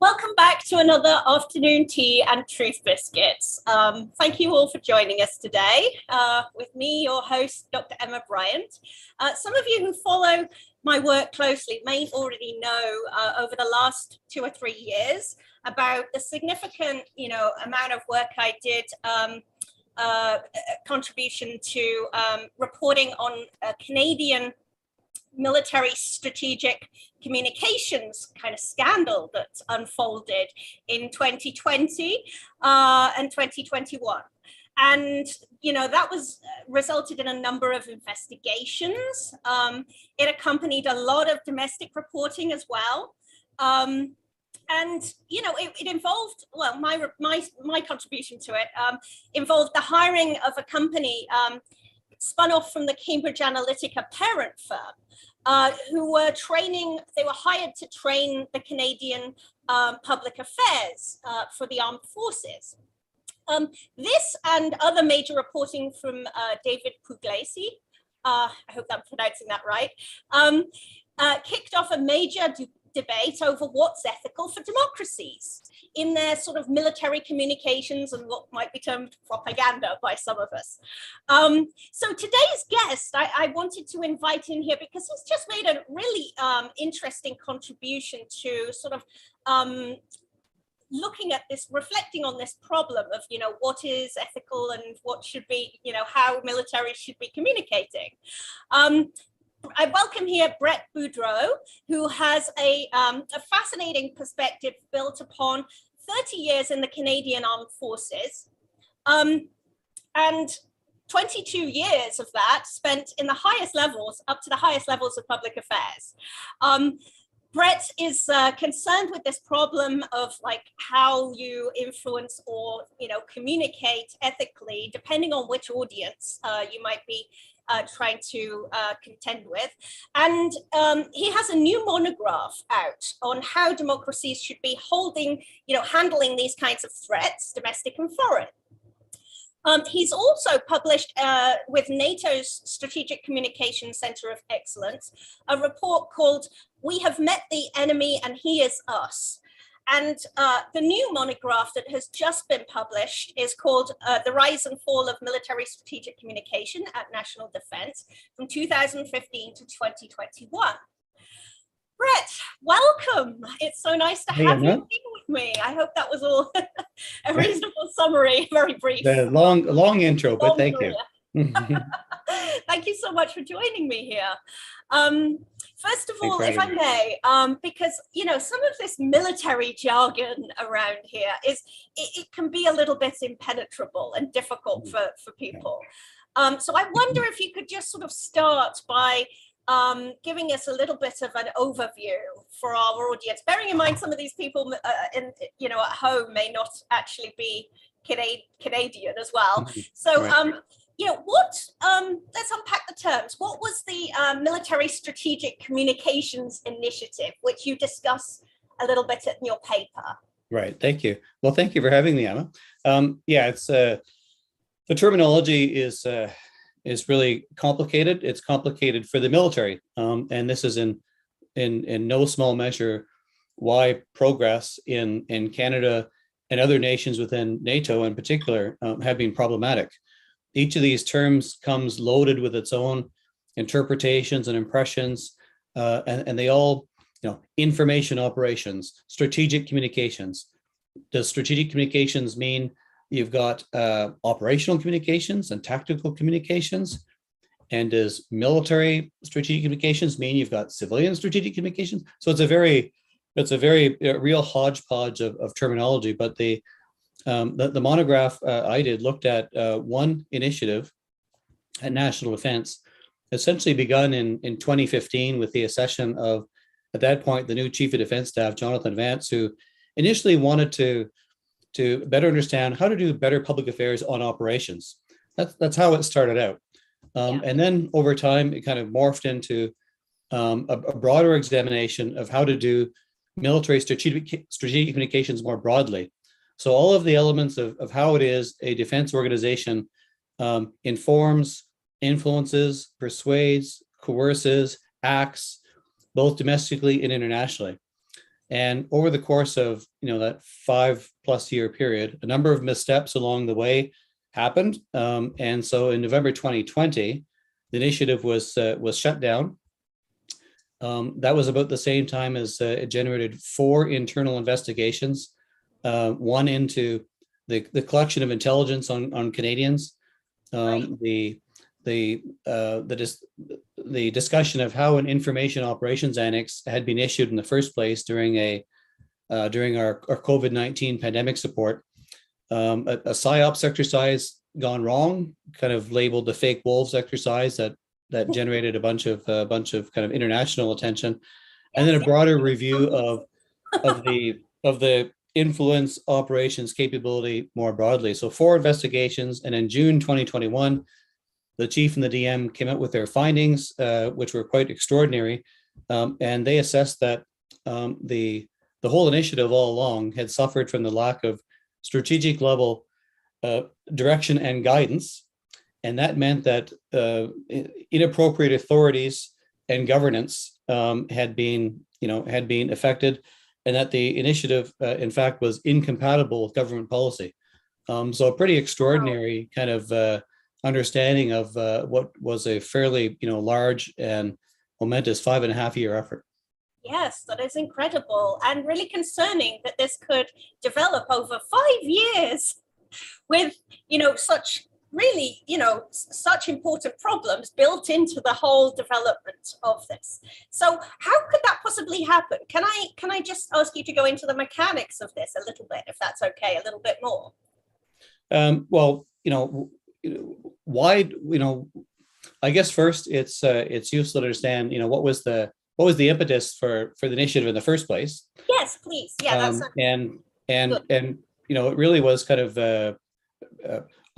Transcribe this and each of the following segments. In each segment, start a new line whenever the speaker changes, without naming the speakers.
Welcome back to another afternoon tea and truth biscuits. Thank you all for joining us today. With me, your host, Dr. Emma Briant. Some of you who follow my work closely may already know over the last 2 or 3 years about the significant, amount of work I did, contribution to reporting on a Canadian military strategic communications kind of scandal that unfolded in 2020 and 2021. And, that was resulted in a number of investigations. It accompanied a lot of domestic reporting as well. And, it involved, well, my contribution to it involved the hiring of a company spun off from the Cambridge Analytica parent firm, who were they were hired to train the Canadian public affairs for the armed forces. This and other major reporting from David Puglisi, I hope I'm pronouncing that right, kicked off a major debate over what's ethical for democracies in their sort of military communications and what might be termed propaganda by some of us. So today's guest, I wanted to invite in here because he's just made a really interesting contribution to sort of looking at this, reflecting on this problem of, what is ethical and what should be, how military should be communicating. I welcome here Brett Boudreau, who has a fascinating perspective built upon 30 years in the Canadian Armed Forces, and 22 years of that spent in the highest levels, up to the highest levels of public affairs. Brett is concerned with this problem of how you influence or communicate ethically, depending on which audience you might be trying to contend with. And he has a new monograph out on how democracies should be handling these kinds of threats, domestic and foreign. He's also published with NATO's Strategic Communications Center of Excellence, a report called "We Have Met the Enemy and He Is Us." And the new monograph that has just been published is called The Rise and Fall of Military Strategic Communication at National Defense from 2015 to 2021. Brett, welcome. It's so nice to have you with me. I hope that was all a reasonable summary, very brief.
The long intro, but thank you.
Thank you so much for joining me here. First of all, if I may, because, some of this military jargon around here it can be a little bit impenetrable and difficult for people. So I wonder if you could just sort of start by giving us a little bit of an overview for our audience, bearing in mind some of these people at home may not actually be Canadian as well. So, right. Let's unpack the terms. What was the Military Strategic Communications Initiative, which you discuss a little bit in your paper?
Right. Thank you. Well, thank you for having me, Emma. It's the terminology is really complicated. It's complicated for the military, and this is in no small measure why progress in Canada and other nations within NATO in particular have been problematic. Each of these terms comes loaded with its own interpretations and impressions, and they all, information operations, strategic communications. Does strategic communications mean you've got operational communications and tactical communications? And does military strategic communications mean you've got civilian strategic communications? So it's a very real hodgepodge of terminology. But the monograph I did looked at one initiative at National Defense, essentially begun in 2015 with the accession of, at that point, the new Chief of Defense Staff, Jonathan Vance, who initially wanted to better understand how to do better public affairs on operations. That's how it started out. And then over time, it kind of morphed into a broader examination of how to do military strategic communications more broadly. So all of the elements of how it is a defense organization informs, influences, persuades, coerces, acts, both domestically and internationally. And over the course of that 5+ year period, a number of missteps along the way happened. And so in November 2020, the initiative was shut down. That was about the same time as it generated 4 internal investigations, one into the collection of intelligence on Canadians, the discussion of how an information operations annex had been issued in the first place during our COVID-19 pandemic support, a PSYOPs exercise gone wrong, kind of labeled the fake wolves exercise that generated a bunch of kind of international attention, and then a broader review of the influence operations capability more broadly. So 4 investigations, and in June 2021, the chief and the DM came out with their findings, which were quite extraordinary, and they assessed that the whole initiative all along had suffered from the lack of strategic level direction and guidance, and that meant that inappropriate authorities and governance had been affected, and that the initiative, in fact, was incompatible with government policy. So a pretty extraordinary kind of understanding of what was a fairly large and momentous 5.5 year effort.
Yes, that is incredible and really concerning that this could develop over 5 years with such really such important problems built into the whole development of this. So how could that possibly happen? Can I just ask you to go into the mechanics of this a little bit, if that's okay, a little bit more?
Well, why, I guess first it's useful to understand, what was the impetus for the initiative in the first place?
Yes, please. Yeah, that's
and it really was kind of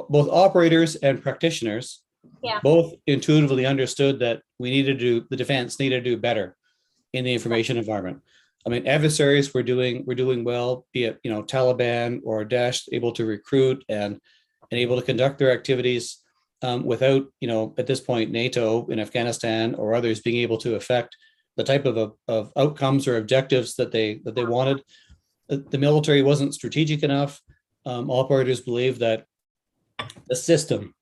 both operators and practitioners both intuitively understood that the defense needed to do better in the information environment. I mean, adversaries were doing well, be it Taliban or Daesh, able to recruit and able to conduct their activities without at this point NATO in Afghanistan or others being able to affect the type of outcomes or objectives that they wanted. The military wasn't strategic enough. Operators believed that the system,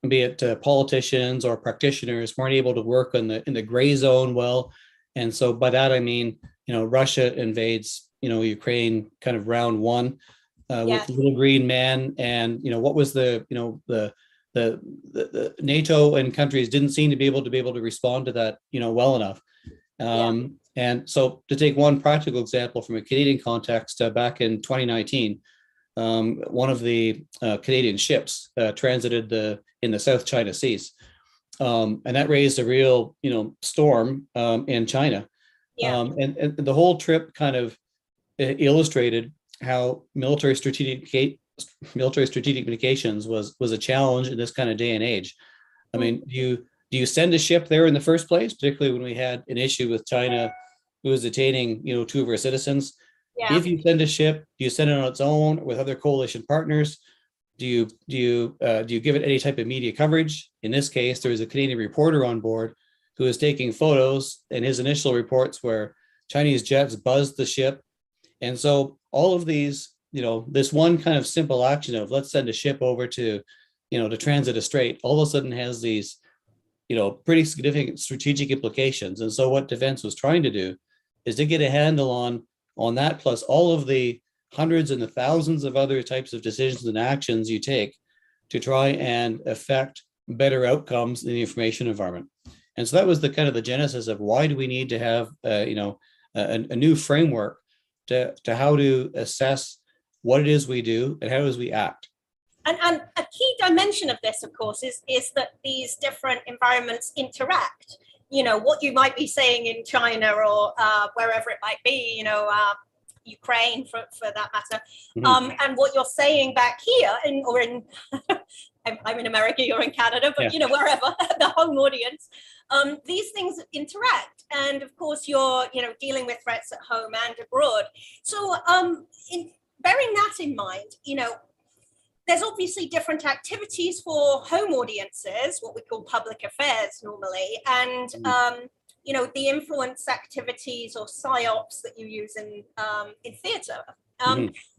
be it politicians or practitioners, weren't able to work in the gray zone well. And so by that I mean, Russia invades, Ukraine kind of round one with little green man, and what was the NATO and countries didn't seem to be able to respond to that, well enough. And so to take one practical example from a Canadian context, back in 2019, one of the Canadian ships transited in the South China Seas, and that raised a real storm in China. And the whole trip kind of illustrated how military strategic communications was a challenge in this kind of day and age. I mean, do you send a ship there in the first place, particularly when we had an issue with China who was detaining 2 of our citizens? If you send a ship, do you send it on its own or with other coalition partners? Do you give it any type of media coverage? In this case, there was a Canadian reporter on board who was taking photos, and his initial reports were Chinese jets buzzed the ship. And so all of these, this one kind of simple action of let's send a ship over to transit a strait, all of a sudden has these, pretty significant strategic implications. And so what defense was trying to do is to get a handle on that, plus all of the hundreds and the thousands of other types of decisions and actions you take to try and affect better outcomes in the information environment. And so that was the kind of the genesis of why do we need to have a new framework to how to assess what it is we do and how it is we act.
And a key dimension of this, of course, is that these different environments interact. What you might be saying in China or wherever it might be, Ukraine for that matter, and what you're saying back here I'm in America, you're in Canada, but wherever, the home audience, these things interact. And of course, you're dealing with threats at home and abroad. So bearing that in mind, there's obviously different activities for home audiences, what we call public affairs normally, and the influence activities or psyops that you use in theatre.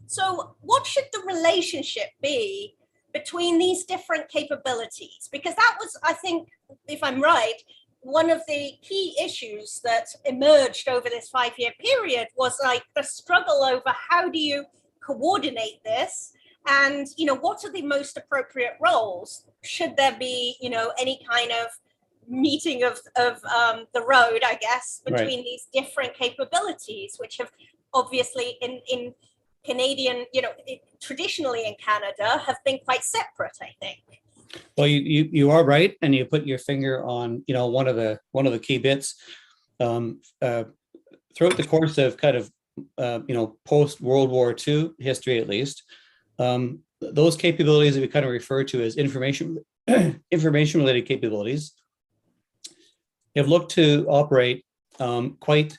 So what should the relationship be between these different capabilities? Because that was, I think, if I'm right, one of the key issues that emerged over this 5-year period was like the struggle over how do you coordinate this, and what are the most appropriate roles? Should there be any kind of meeting of the road, I guess, between these different capabilities, which have obviously in Canadian, traditionally in Canada, have been quite separate, I think.
Well, you are right, and you put your finger on one of the key bits. Throughout the course of kind of post World War II history, at least, those capabilities that we kind of refer to as information related capabilities have looked to operate quite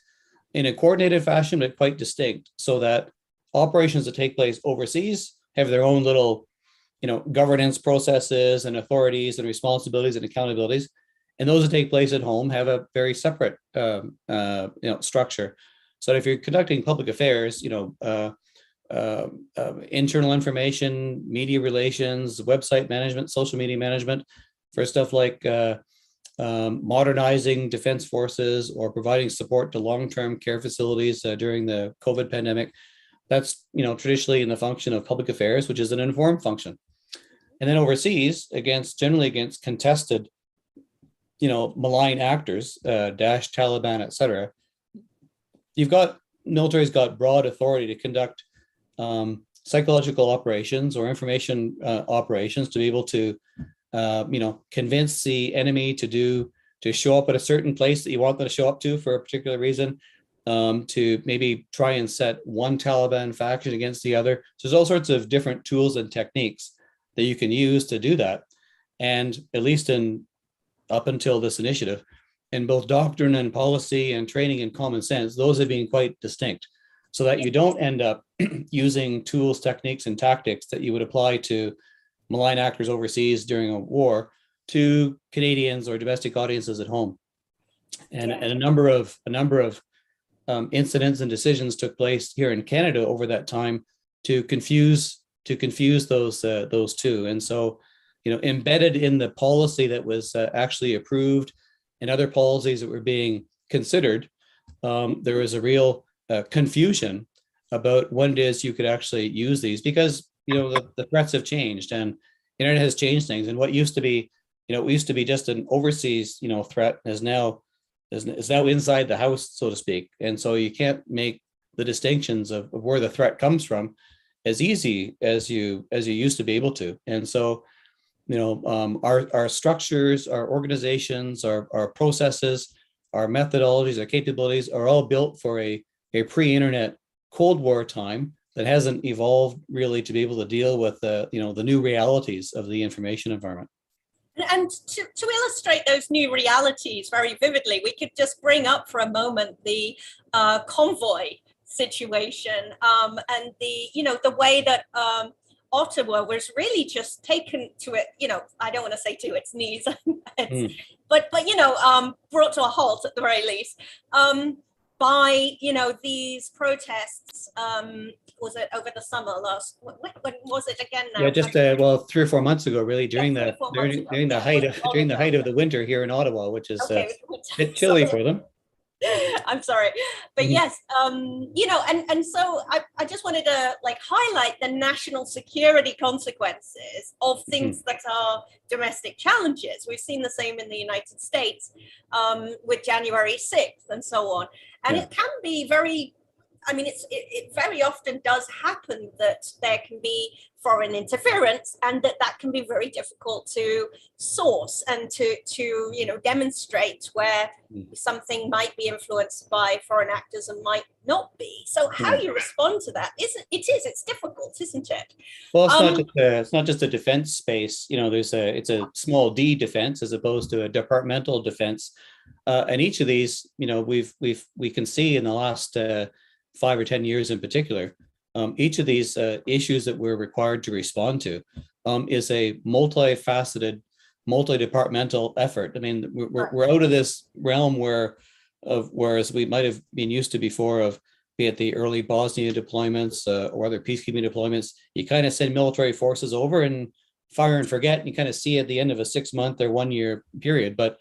in a coordinated fashion, but quite distinct, so that operations that take place overseas have their own little governance processes and authorities and responsibilities and accountabilities, and those that take place at home have a very separate structure. So if you're conducting public affairs, internal information, media relations, website management, social media management, for stuff like modernizing defense forces or providing support to long-term care facilities during the COVID pandemic, that's traditionally in the function of public affairs, which is an informed function. And then overseas, generally against contested, malign actors, Daesh, Taliban, etc., military's got broad authority to conduct psychological operations or information operations to be able to convince the enemy to show up at a certain place that you want them to show up to for a particular reason, to maybe try and set one Taliban faction against the other. So there's all sorts of different tools and techniques that you can use to do that. And at least up until this initiative, in both doctrine and policy and training and common sense, those have been quite distinct, so that you don't end up using tools, techniques, and tactics that you would apply to malign actors overseas during a war to Canadians or domestic audiences at home. And a number of incidents and decisions took place here in Canada over that time to confuse those two. And so, embedded in the policy that was actually approved and other policies that were being considered, there was a real confusion about when it is you could actually use these, because the threats have changed and internet has changed things. And what used to be just an overseas threat is now inside the house, so to speak. And so you can't make the distinctions of where the threat comes from as easy as you used to be able to. And so our structures, our organizations, our processes, our methodologies, our capabilities are all built for a pre-internet Cold War time that hasn't evolved really to be able to deal with the new realities of the information environment.
And to illustrate those new realities very vividly, we could just bring up for a moment the convoy situation, and the way that Ottawa was really just taken to it, I don't want to say to its knees, but brought to a halt at the very least, by these protests. Was it over the summer when was it again now?
Yeah, just 3 or 4 months ago, really, during the height of the winter here in Ottawa, which is a bit chilly for them.
I'm sorry, but yes, and so I just wanted to highlight the national security consequences of things that are domestic challenges. We've seen the same in the United States with January 6th and so on, and it can be very. It very often does happen that there can be foreign interference, and that can be very difficult to source and to demonstrate where something might be influenced by foreign actors and might not be. So how you respond to that it's difficult, isn't it?
Well, it's not just a defense space. It's a small d defense as opposed to a departmental defense, and each of these, we can see in the last 5 or 10 years in particular, each of these issues that we're required to respond to is a multifaceted, multi-departmental effort. I mean, we're out of this realm where whereas we might have been used to before of, be it the early Bosnia deployments or other peacekeeping deployments, you kind of send military forces over and fire and forget, and you kind of see at the end of a 6-month or 1-year period. But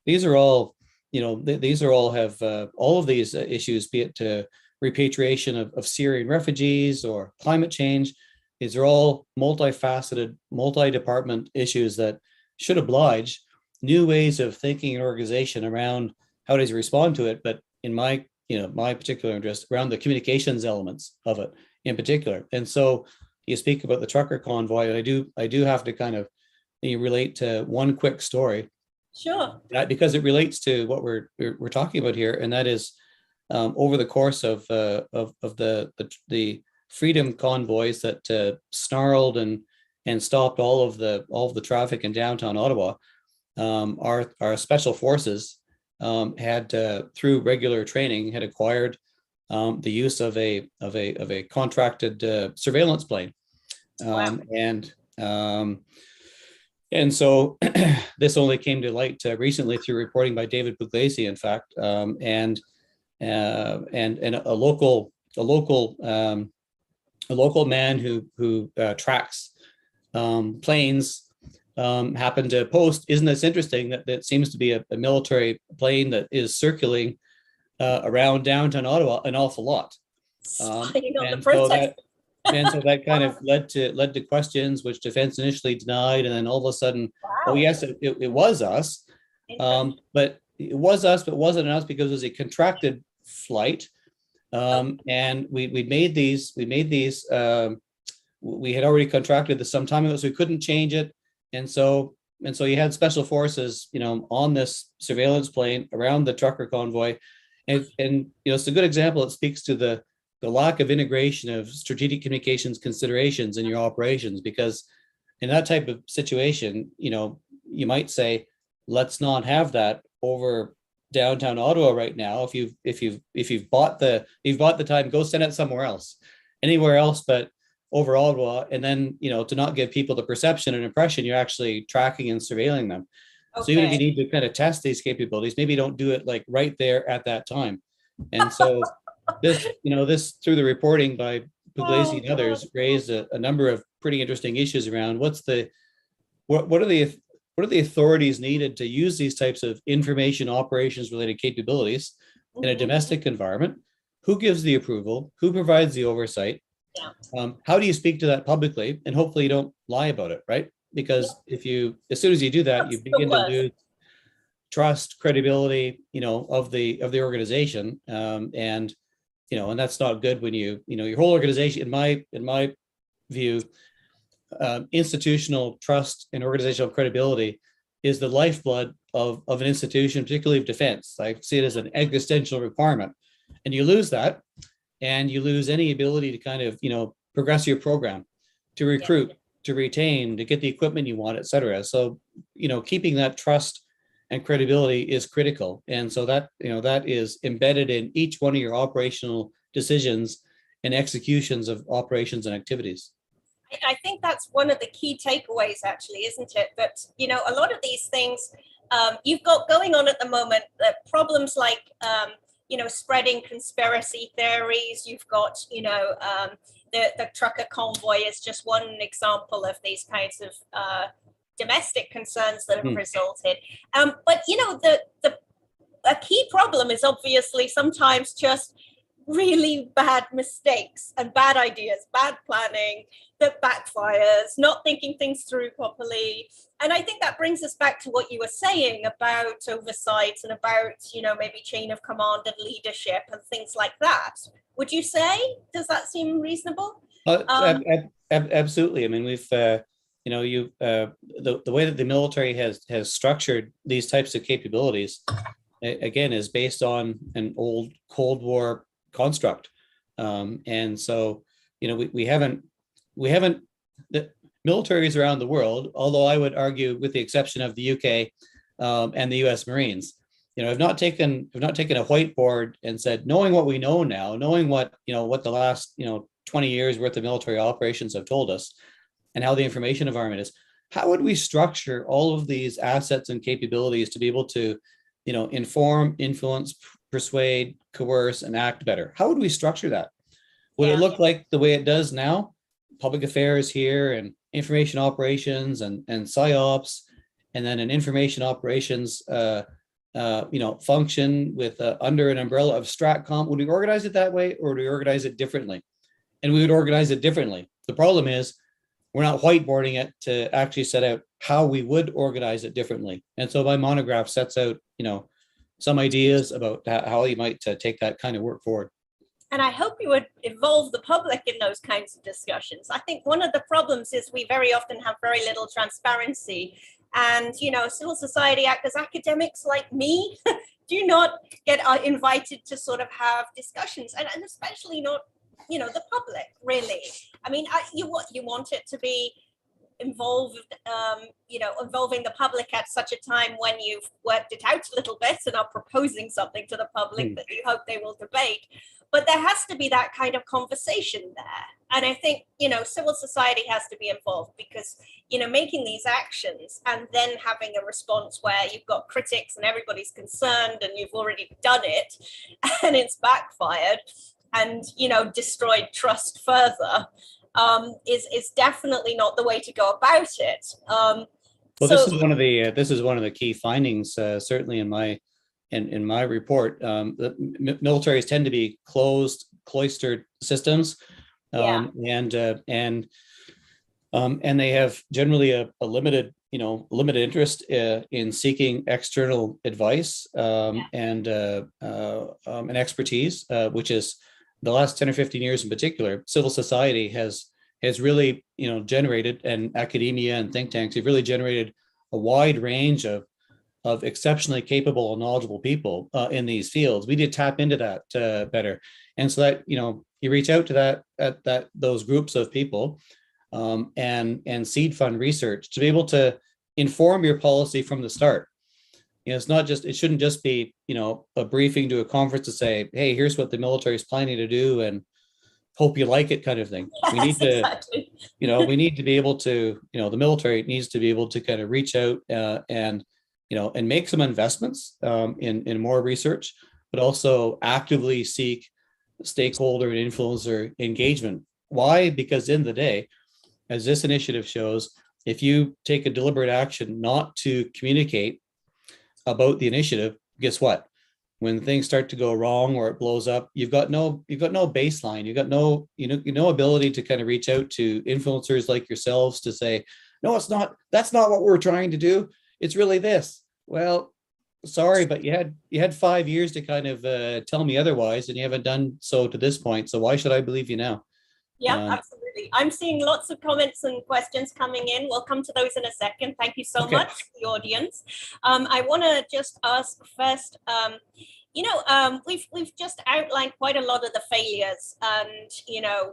these are all, these are all have all of these issues, be it repatriation of Syrian refugees or climate change. These are all multifaceted, multi-department issues that should oblige new ways of thinking an organization around how does it respond to it. But in my particular interest around the communications elements of it in particular. And so you speak about the trucker convoy, and I do have to kind of relate to one quick story.
Sure.
Because it relates to what we're talking about here, and that is over the course of the freedom convoys that snarled and stopped all of the traffic in downtown Ottawa. Our special forces had through regular training had acquired the use of a contracted surveillance plane.
Wow.
And so this only came to light recently through reporting by David Puglisi, in fact, and a local man who tracks planes happened to post, isn't this interesting, that seems to be a military plane that is circling around downtown Ottawa an awful lot. And so that kind of led to questions which defense initially denied, and then all of a sudden, wow. Oh yes, it was us, but it was us, but wasn't us because it was a contracted flight, and we made these. We had already contracted this some time ago, so we couldn't change it, and so you had special forces, on this surveillance plane around the trucker convoy, and it's a good example. It speaks to the lack of integration of strategic communications considerations in your operations, because in that type of situation, you might say, let's not have that over downtown Ottawa right now. If you've bought the time, go send it somewhere else, anywhere else but over Ottawa, and then to not give people the perception and impression you're actually tracking and surveilling them. Okay. So even if you need to kind of test these capabilities, maybe don't do it like right there at that time. And so this through the reporting by Puglisi and others raised a number of pretty interesting issues around what are the authorities needed to use these types of information operations related capabilities in a domestic environment? Who gives the approval? Who provides the oversight? Yeah. How do you speak to that publicly? And hopefully you don't lie about it, right? Because as soon as you do that, you begin to lose trust, credibility, of the organization, and that's not good when your whole organization, in my view, institutional trust and organizational credibility is the lifeblood of an institution, particularly of defense. I see it as an existential requirement, and you lose that, and you lose any ability to kind of progress your program, to recruit, to retain, to get the equipment you want, et cetera. So keeping that trust and credibility is critical. And so that is embedded in each one of your operational decisions and executions of operations and activities.
I think that's one of the key takeaways, actually, isn't it? That, a lot of these things you've got going on at the moment, problems like, spreading conspiracy theories. You've got, the trucker convoy is just one example of these kinds of domestic concerns that have resulted. But a key problem is obviously sometimes just really bad mistakes and bad ideas, bad planning that backfires, not thinking things through properly. And I think that brings us back to what you were saying about oversight and about, maybe chain of command and leadership and things like that. Would you say? Does that seem reasonable?
Absolutely. I mean, we've the way that the military has structured these types of capabilities, again, is based on an old Cold War construct, and so we haven't the militaries around the world, although I would argue with the exception of the UK and the US Marines, have not taken a whiteboard and said, knowing what we know now, knowing what the last 20 years worth of military operations have told us, and how the information environment is, how would we structure all of these assets and capabilities to be able to inform, influence, persuade, coerce, and act better. How would we structure that? Would it
Yeah.
look like the way it does now? Public affairs here and information operations and PSYOPs, and then an information operations function with under an umbrella of StratComm. Would we organize it that way, or would we organize it differently? And we would organize it differently. The problem is we're not whiteboarding it to actually set out how we would organize it differently. And so my monograph sets out, some ideas about how you might take that kind of work forward.
And I hope you would involve the public in those kinds of discussions. I think one of the problems is we very often have very little transparency. And, civil society actors, academics like me, do not get invited to sort of have discussions, and especially not, the public, really. I mean, you want it to be involved, involving the public at such a time when you've worked it out a little bit and are proposing something to the public that you hope they will debate. But there has to be that kind of conversation there. And I think, civil society has to be involved, because, making these actions and then having a response where you've got critics and everybody's concerned and you've already done it and it's backfired and, destroyed trust further, is definitely not the way to go about it.
This is one of the key findings, certainly in my report. The militaries tend to be cloistered systems, and they have generally a limited interest in seeking external advice and expertise, which is the last 10 or 15 years in particular. Civil society has really generated, and academia and think tanks have really generated a wide range of exceptionally capable and knowledgeable people in these fields. We did tap into that better, and so that you reach out to those groups of people and seed fund research to be able to inform your policy from the start. It shouldn't just be a briefing to a conference to say, hey, here's what the military is planning to do and hope you like it, kind of thing.
Yes,
we need to
exactly.
we need to be able to the military needs to be able to kind of reach out and make some investments in more research, but also actively seek stakeholder and influencer engagement. Why? Because in the day, as this initiative shows, if you take a deliberate action not to communicate about the initiative, guess what? When things start to go wrong or it blows up, you've got no baseline. You've got no ability to kind of reach out to influencers like yourselves to say, no, it's not. That's not what we're trying to do. It's really this. Well, sorry, but you had 5 years to kind of tell me otherwise, and you haven't done so to this point. So why should I believe you now?
Yeah, absolutely. I'm seeing lots of comments and questions coming in. We'll come to those in a second. Thank you so much to the audience. I want to just ask first, we've just outlined quite a lot of the failures, and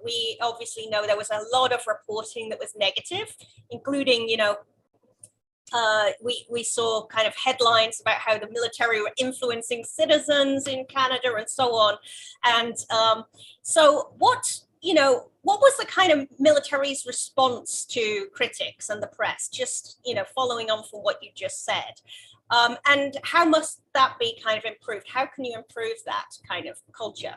we obviously know there was a lot of reporting that was negative, including we saw kind of headlines about how the military were influencing citizens in Canada and so on. And so what was the kind of military's response to critics and the press, just, following on from what you just said? And how must that be kind of improved? How can you improve that kind of culture?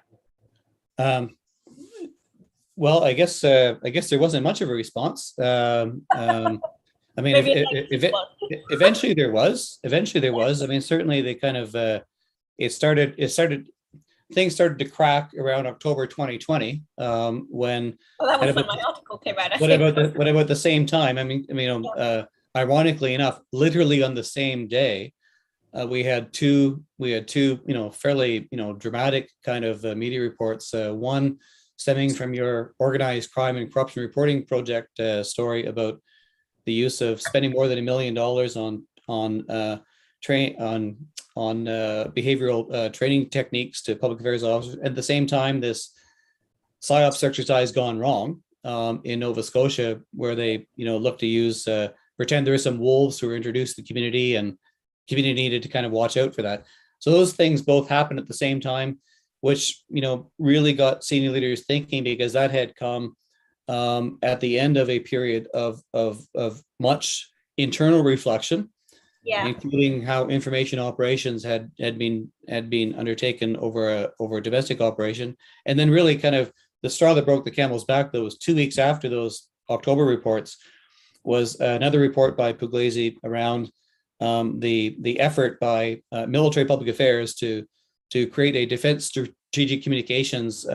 Well, I guess there wasn't much of a response. I mean, eventually there was. I mean, certainly they kind of things started to crack around October 2020 when.
Well, that was when my article came out.
What about the same time? Ironically enough, literally on the same day, we had two fairly dramatic kind of media reports. One stemming from your organized crime and corruption reporting project story about the use of spending more than $1 million on behavioral training techniques to public affairs officers. At the same time, this PSYOPs exercise gone wrong in Nova Scotia, where they look to use pretend there are some wolves who were introduced to the community, and community needed to kind of watch out for that. So those things both happened at the same time, which really got senior leaders thinking, because that had come at the end of a period of much internal reflection
Yeah.
including how information operations had been undertaken over a domestic operation. And then really kind of the straw that broke the camel's back, though, was 2 weeks after those October reports, was another report by Pugliese around the effort by military public affairs to create a defense strategic communications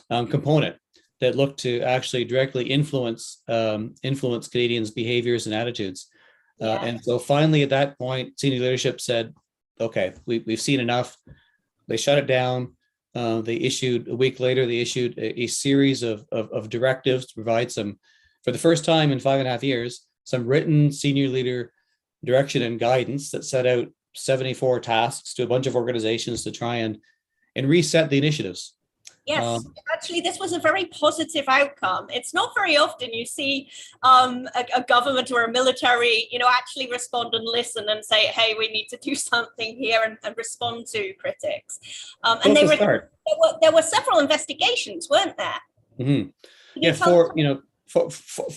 component that looked to actually directly influence Canadians' behaviors and attitudes. And so finally, at that point, senior leadership said, "Okay, we've seen enough." They shut it down. They issued a week later. They issued a series of directives to provide some, for the first time in 5.5 years, some written senior leader direction and guidance that set out 74 tasks to a bunch of organizations to try and reset the initiatives.
Yes, actually, this was a very positive outcome. It's not very often you see a government or a military, actually respond and listen and say, "Hey, we need to do something here," and respond to critics. And there were several investigations, weren't there?
Mm-hmm. Yeah,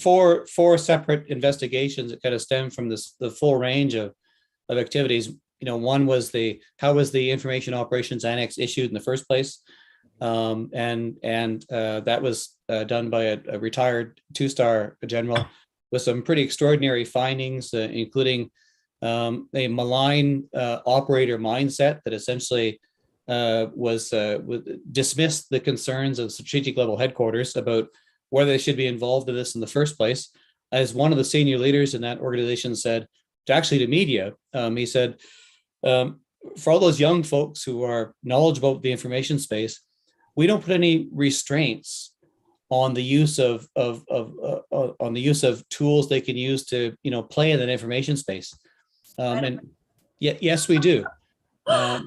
four separate investigations that kind of stem from the full range of activities. One was how was the Information Operations Annex issued in the first place? And that was done by a retired 2-star general with some pretty extraordinary findings, including a malign operator mindset that essentially dismissed the concerns of strategic level headquarters about whether they should be involved in this in the first place. As one of the senior leaders in that organization said, to media, he said, for all those young folks who are knowledgeable about the information space, we don't put any restraints on the use of tools they can use to play in that information space. And yes, we do.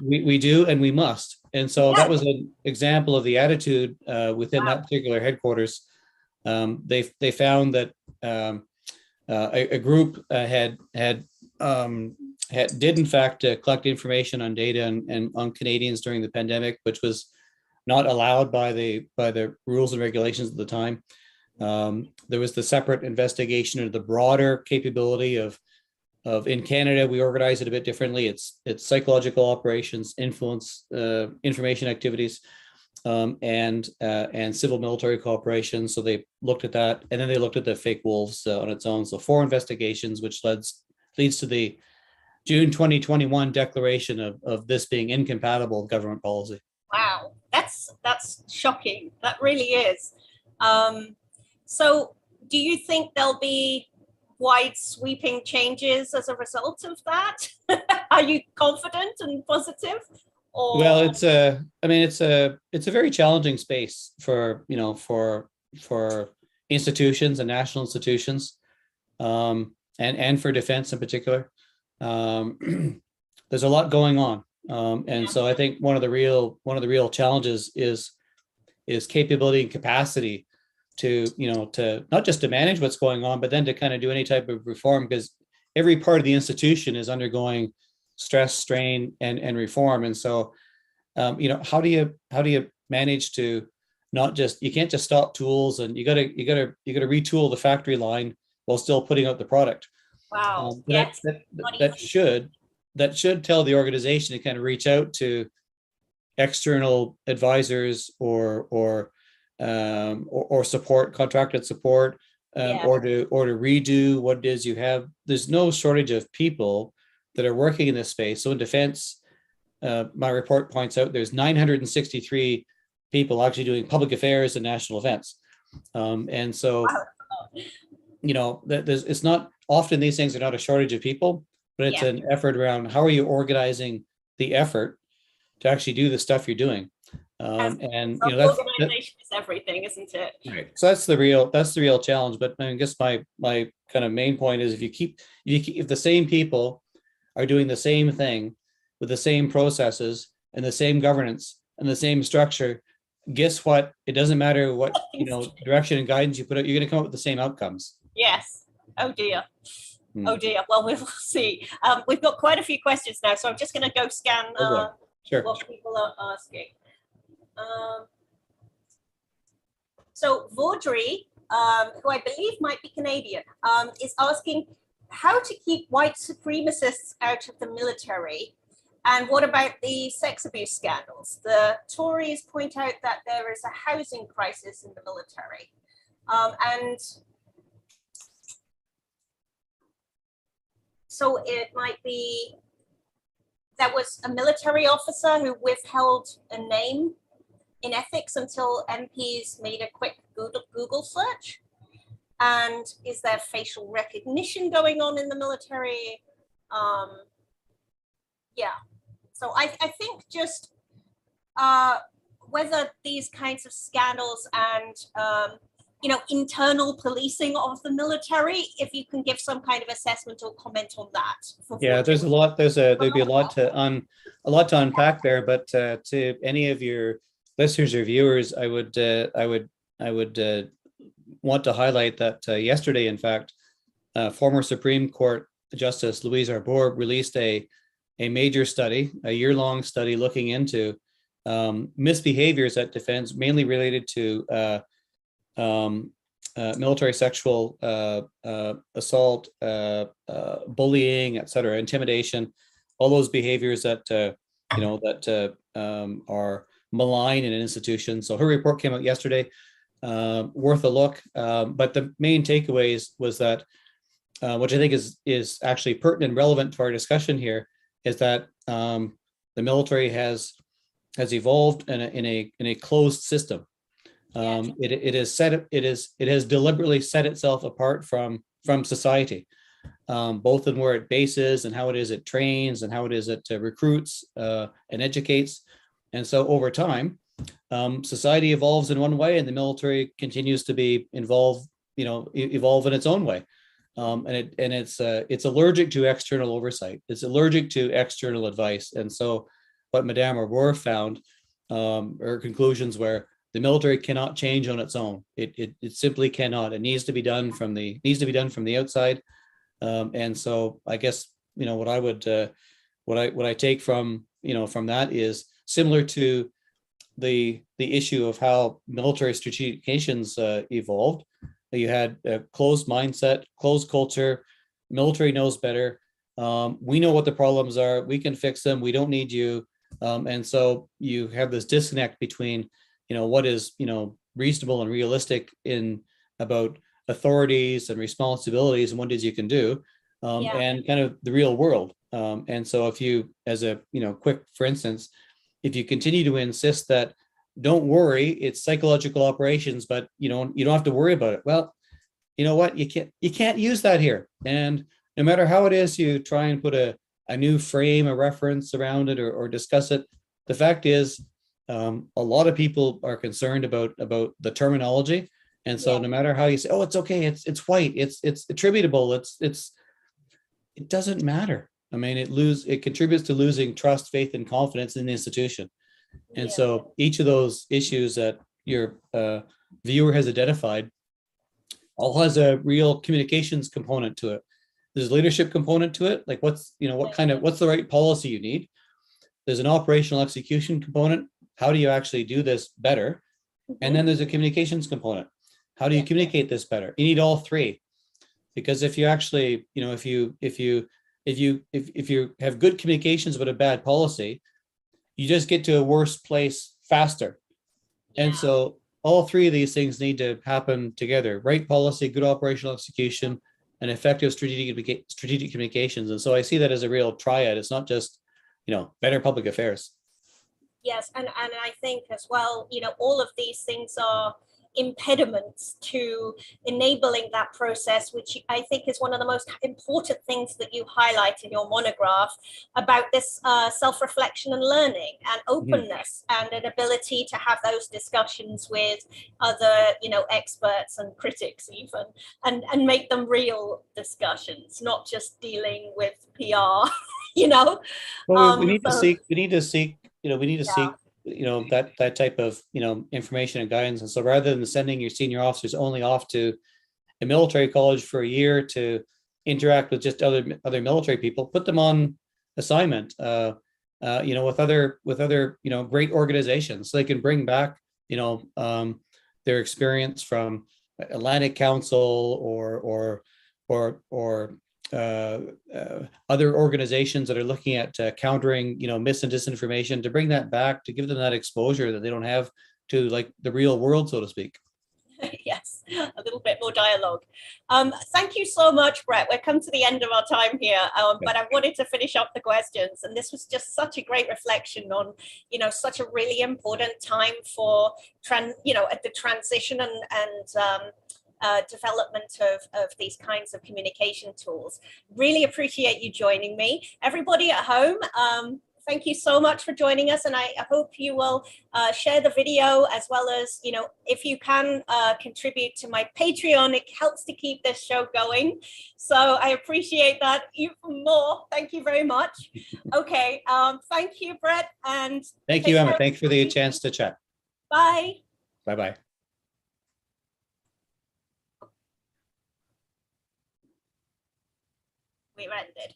We do, and we must. And so that was an example of the attitude within that particular headquarters. They found that a group did in fact collect information on data and on Canadians during the pandemic, which was not allowed by the rules and regulations at the time. There was the separate investigation into the broader capability of in Canada, we organize it a bit differently. It's psychological operations, influence, information activities, and civil military cooperation. So they looked at that, and then they looked at the fake wolves on its own. So 4 investigations, which leads to the June 2021 declaration of this being incompatible with government policy.
Wow, that's shocking. That really is. So do you think there'll be wide sweeping changes as a result of that? Are you confident and positive? Or?
Well, it's a very challenging space for institutions and national institutions, and for defense in particular. There's a lot going on. And so I think one of the real challenges is capability and capacity to not just to manage what's going on, but then to kind of do any type of reform, because every part of the institution is undergoing stress, strain, and reform. And so, how do you manage to not just, you can't just stop tools, and you gotta retool the factory line while still putting out the product.
Wow.
That should tell the organization to kind of reach out to external advisors or support, contracted support, or to redo what it is you have. There's no shortage of people that are working in this space. So in defense, my report points out there's 963 people actually doing public affairs and national events. And so, it's not often, these things are not a shortage of people, but it's an effort around how are you organizing the effort to actually do the stuff you're doing. And
organization is everything, isn't it?
Right. So that's the real challenge. But I guess my kind of main point is if the same people are doing the same thing with the same processes and the same governance and the same structure, guess what? It doesn't matter what direction and guidance you put out, you're going to come up with the same outcomes.
Yes. Oh dear. Oh dear. Well, we'll see. We've got quite a few questions now, so I'm just going to go scan what people are asking. So Vaudrey, who I believe might be Canadian, is asking, how to keep white supremacists out of the military. And what about the sex abuse scandals? The Tories point out that there is a housing crisis in the military. And so it might be, there was a military officer who withheld a name in ethics until MPs made a quick Google search. And is there facial recognition going on in the military? Yeah. So I think just whether these kinds of scandals and internal policing of the military, if you can give some kind of assessment or comment on that.
Yeah, there's a lot. There'd be a lot to unpack there. But to any of your listeners or viewers, I would want to highlight that yesterday, in fact, former Supreme Court Justice Louise Arbour released a major study, a year-long study looking into misbehaviors at defense, mainly related to military sexual assault, bullying, etc., intimidation, all those behaviors that are malign in an institution. So her report came out yesterday, worth a look. But the main takeaways was that, which I think is actually pertinent and relevant to our discussion here, is that the military has evolved in a closed system. It has deliberately set itself apart from society, both in where it bases and how it is it trains and how it is it recruits and educates. And so over time, society evolves in one way, and the military continues to be evolve in its own way. It's allergic to external oversight. It's allergic to external advice. And so what Madame Arbour found, her conclusions were, the military cannot change on its own. It simply cannot. It needs to be done from the outside. And so I guess what I take from that is similar to the issue of how military strategic communications evolved. You had a closed mindset, closed culture. Military knows better. We know what the problems are. We can fix them. We don't need you. And so you have this disconnect between what is reasonable and realistic in about authorities and responsibilities and what it is you can do, and kind of the real world. And so if you, as a quick, for instance, if you continue to insist that don't worry, it's psychological operations, but you don't have to worry about it. Well, you know what? You can't use that here. And no matter how it is you try and put a new frame, a reference around it, or discuss it, the fact is, a lot of people are concerned about the terminology. And so no matter how you say, oh, it's okay, it's white, it's attributable, it doesn't matter. I mean, it contributes to losing trust, faith, and confidence in the institution. And so each of those issues that your viewer has identified all has a real communications component to it. There's a leadership component to it, like what's the right policy you need. There's an operational execution component. How do you actually do this better? And then there's a communications component. How do you communicate this better? You need all three, because if you actually, if you have good communications but a bad policy, you just get to a worse place faster. And so all three of these things need to happen together: right policy, good operational execution, and effective strategic communications. And so I see that as a real triad. It's not just better public affairs.
Yes, and I think as well, all of these things are impediments to enabling that process, which I think is one of the most important things that you highlight in your monograph about this self-reflection and learning and openness and an ability to have those discussions with other, experts and critics even, and make them real discussions, not just dealing with PR,
Well, we need to seek that type of information and guidance. And so rather than sending your senior officers only off to a military college for a year to interact with just other military people, put them on assignment with other great organizations, so they can bring back their experience from Atlantic Council or other organizations that are looking at countering, mis and disinformation, to bring that back, to give them that exposure that they don't have to, like, the real world, so to speak.
Yes, a little bit more dialogue. Thank you so much, Brett. We've come to the end of our time here, but I wanted to finish up the questions, and this was just such a great reflection on, such a really important time for, at the transition and development of these kinds of communication tools. Really appreciate you joining me. Everybody at home, thank you so much for joining us, and I hope you will share the video, as well as, if you can contribute to my Patreon. It helps to keep this show going. So I appreciate that even more. Thank you very much. Okay, thank you, Brett. And
thank you, Emma. Thanks for the chance to chat.
Bye.
Bye-bye.
We ended.